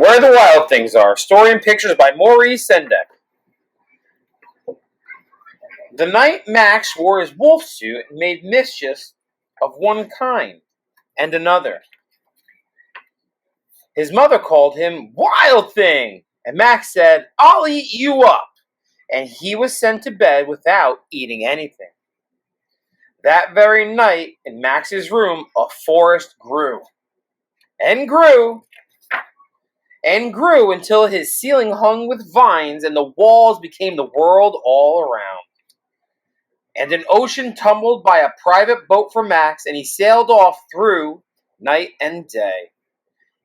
Where the Wild Things Are. Story and pictures by Maurice Sendak. The night Max wore his wolf suit and made mischief of one kind and another. His mother called him Wild Thing, and Max said, "I'll eat you up." And he was sent to bed without eating anything. That very night, in Max's room, a forest grew and grew and grew until his ceiling hung with vines and the walls became the world all around. And an ocean tumbled by a private boat for Max, and he sailed off through night and day,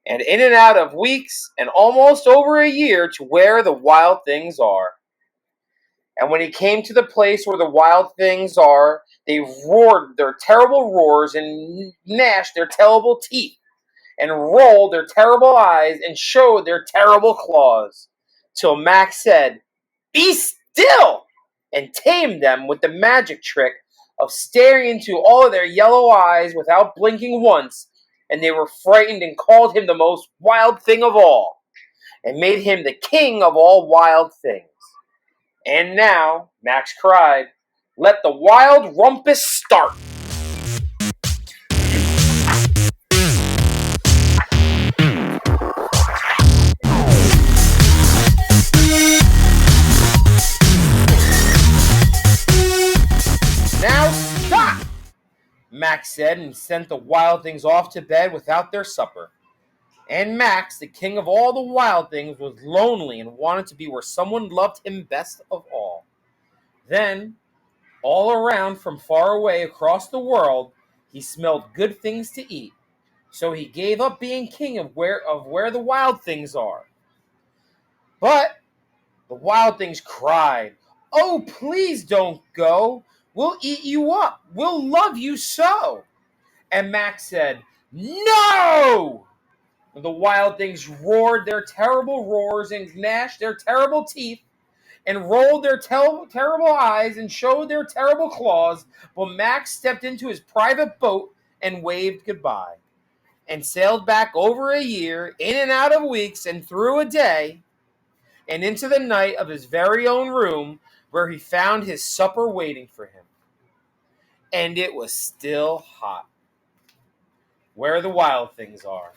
and in and out of weeks, and almost over a year to where the wild things are. And when he came to the place where the wild things are, they roared their terrible roars and gnashed their terrible teeth and rolled their terrible eyes and showed their terrible claws, till Max said, "Be still!" and tamed them with the magic trick of staring into all of their yellow eyes without blinking once, and they were frightened and called him the most wild thing of all, and made him the king of all wild things. And now, Max cried, "Let the wild rumpus start!" "Now stop!" Max said, and sent the wild things off to bed without their supper. And Max, the king of all the wild things, was lonely and wanted to be where someone loved him best of all. Then, all around from far away across the world, he smelled good things to eat. So he gave up being king of where the wild things are. But the wild things cried, "Oh, please don't go. We'll eat you up. We'll love you so." And Max said, "No!" And the wild things roared their terrible roars and gnashed their terrible teeth and rolled their terrible eyes and showed their terrible claws. But Max stepped into his private boat and waved goodbye, and sailed back over a year, in and out of weeks, and through a day, and into the night of his very own room, where he found his supper waiting for him. And it was still hot. Where the Wild Things Are.